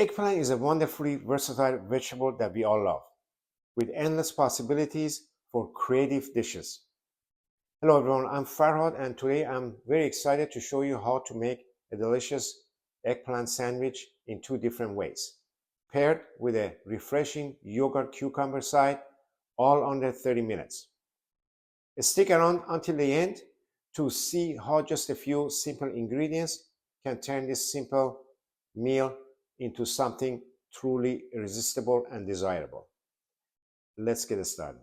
Eggplant is a wonderfully versatile vegetable that we all love, with endless possibilities for creative dishes. Hello everyone, I'm Farhad and today I'm very excited to show you how to make a delicious eggplant sandwich in two different ways, paired with a refreshing yogurt cucumber side, all under 30 minutes. Stick around until the end to see how just a few simple ingredients can turn this simple meal into something truly irresistible and desirable. Let's get started.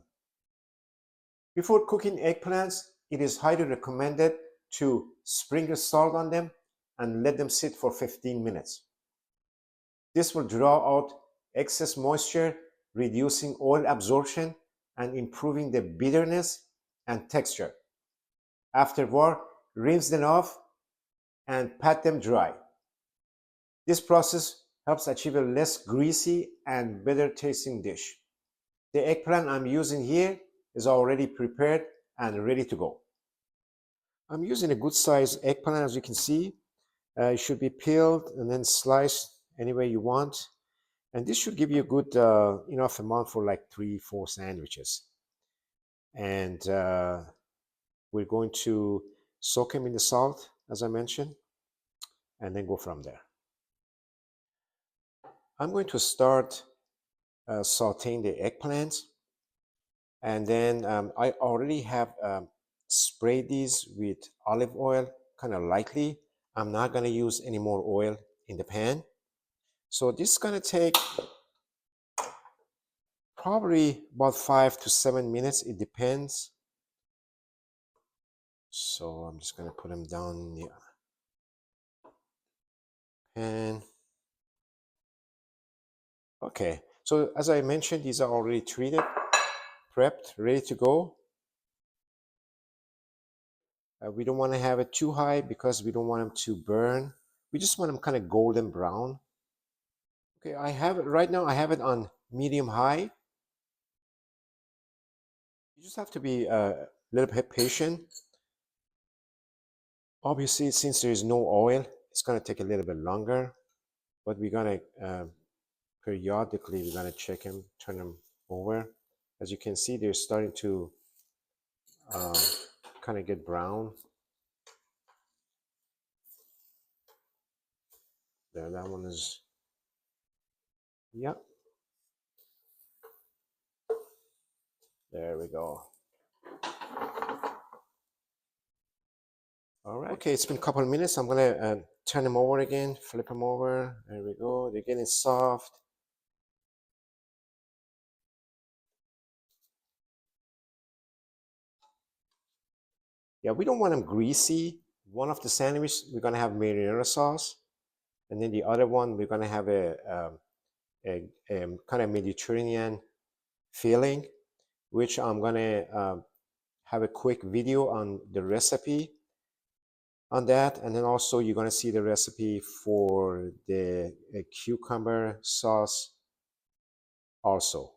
Before cooking eggplants, it is highly recommended to sprinkle salt on them and let them sit for 15 minutes. This will draw out excess moisture, reducing oil absorption and improving the bitterness and texture. Afterward, rinse them off and pat them dry. This process helps achieve a less greasy and better tasting dish. The eggplant I'm using here is already prepared and ready to go. I'm using a good size eggplant, as you can see. It should be peeled and then sliced any way you want. And this should give you a good enough amount for like 3-4 sandwiches. And we're going to soak them in the salt, as I mentioned, and then go from there. I'm going to start sauteing the eggplants. And then I already have sprayed these with olive oil kind of lightly. I'm not going to use any more oil in the pan. So this is going to take probably about 5 to 7 minutes. It depends. So I'm just going to put them down in the pan. Okay, so as I mentioned, these are already treated, prepped, ready to go. We don't want to have it too high because we don't want them to burn. We just want them kind of golden brown. Okay, I have it right now. I have it on medium high. You just have to be a little bit patient. Obviously, since there is no oil, it's going to take a little bit longer. But we're going to periodically, we're going to check them, turn them over. As you can see, they're starting to kind of get brown. There, that one is, yeah. There we go. All right. Okay, it's been a couple of minutes. I'm gonna turn them over again, flip them over. There we go. They're getting soft. Yeah, we don't want them greasy. One of the sandwiches we're gonna have marinara sauce, and then the other one we're gonna have a kind of Mediterranean filling, which I'm gonna have a quick video on the recipe on that, and then also you're gonna see the recipe for the cucumber sauce also.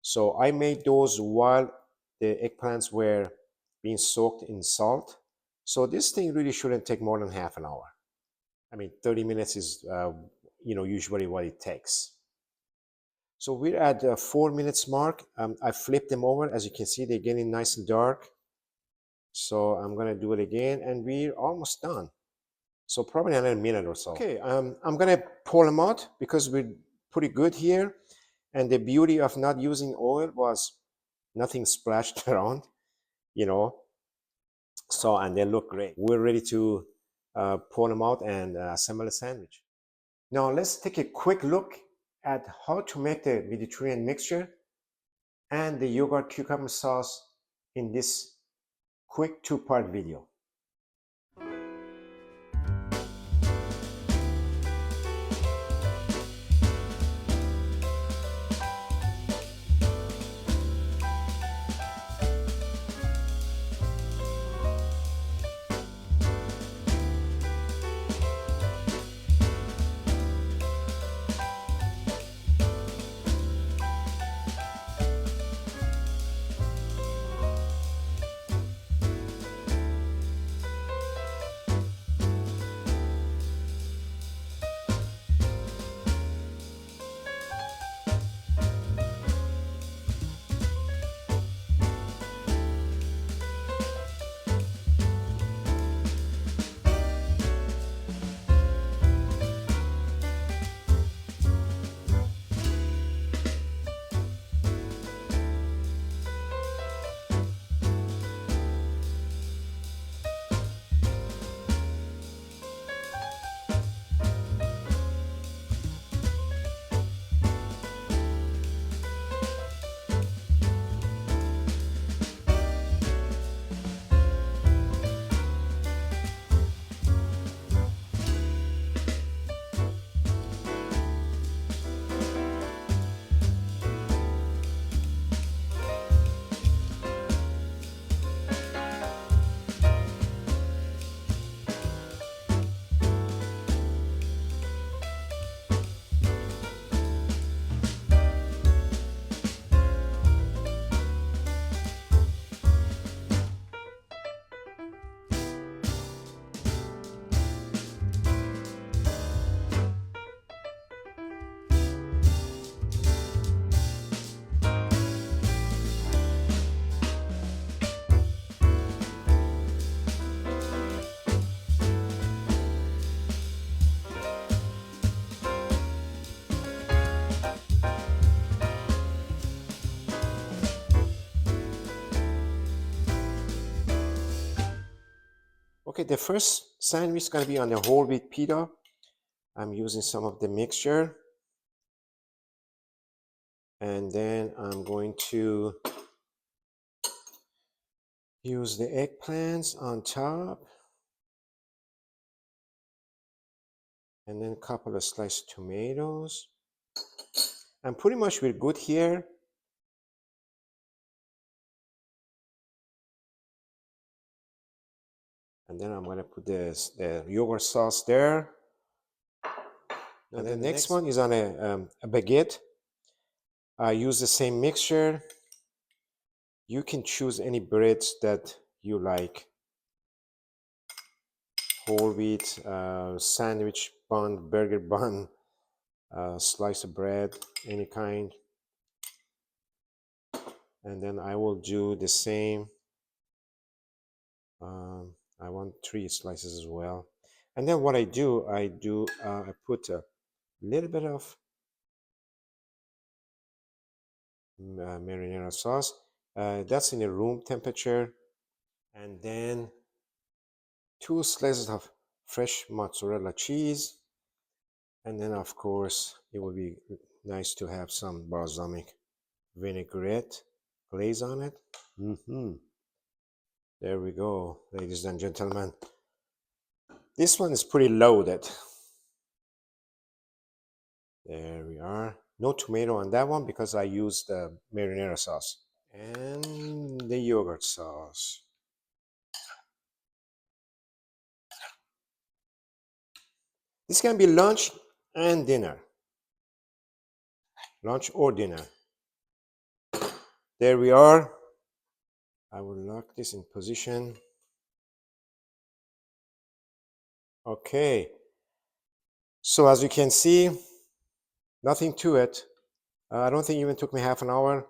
So I made those while the eggplants were being soaked in salt. So this thing really shouldn't take more than half an hour. I mean, 30 minutes is usually what it takes. So we're at the 4 minutes mark. I flipped them over. As you can see, they're getting nice and dark. So I'm gonna do it again, and we're almost done. So probably another minute or so. Okay, I'm gonna pull them out because we're pretty good here. And the beauty of not using oil was nothing splashed around, So, and they look great. We're ready to pull them out and assemble a sandwich. Now let's take a quick look at how to make the Mediterranean mixture and the yogurt cucumber sauce in this quick 2-part video. Okay, the first sandwich is going to be on the whole wheat pita. I'm using some of the mixture. And then I'm going to use the eggplants on top. And then a couple of sliced tomatoes. And pretty much we're good here. And then I'm going to put the yogurt sauce there. And then the next one is on a baguette. I use the same mixture. You can choose any breads that you like. Whole wheat, sandwich bun, burger bun, slice of bread, any kind. And then I will do the same. I want 3 slices as well. And then what I put a little bit of marinara sauce. That's in a room temperature. And then 2 slices of fresh mozzarella cheese. And then, of course, it would be nice to have some balsamic vinaigrette glaze on it. There we go, ladies and gentlemen. This one is pretty loaded. There we are. No tomato on that one because I used the marinara sauce. And the yogurt sauce. This can be lunch and dinner. Lunch or dinner. There we are. I will lock this in position. Okay. So as you can see, nothing to it. I don't think it even took me half an hour.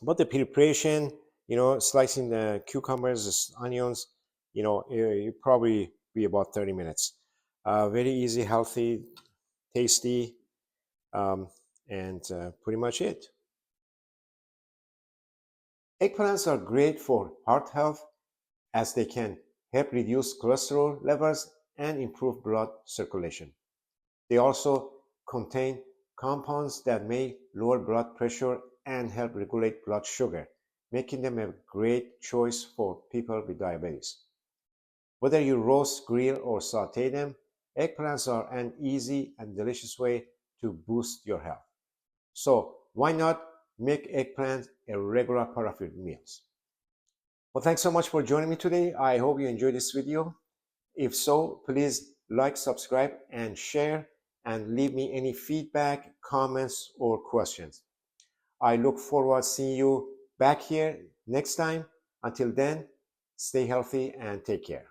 But the preparation, slicing the cucumbers, the onions, it probably be about 30 minutes. Very easy, healthy, tasty, and pretty much it. Eggplants are great for heart health as they can help reduce cholesterol levels and improve blood circulation. They also contain compounds that may lower blood pressure and help regulate blood sugar, making them a great choice for people with diabetes. Whether you roast, grill, or saute them, eggplants are an easy and delicious way to boost your health. So why not make eggplant a regular part of your meals? Well, thanks so much for joining me today. I hope you enjoyed this video. If so, please like, subscribe, and share, and leave me any feedback, comments, or questions. I look forward to seeing you back here next time. Until then, stay healthy and take care.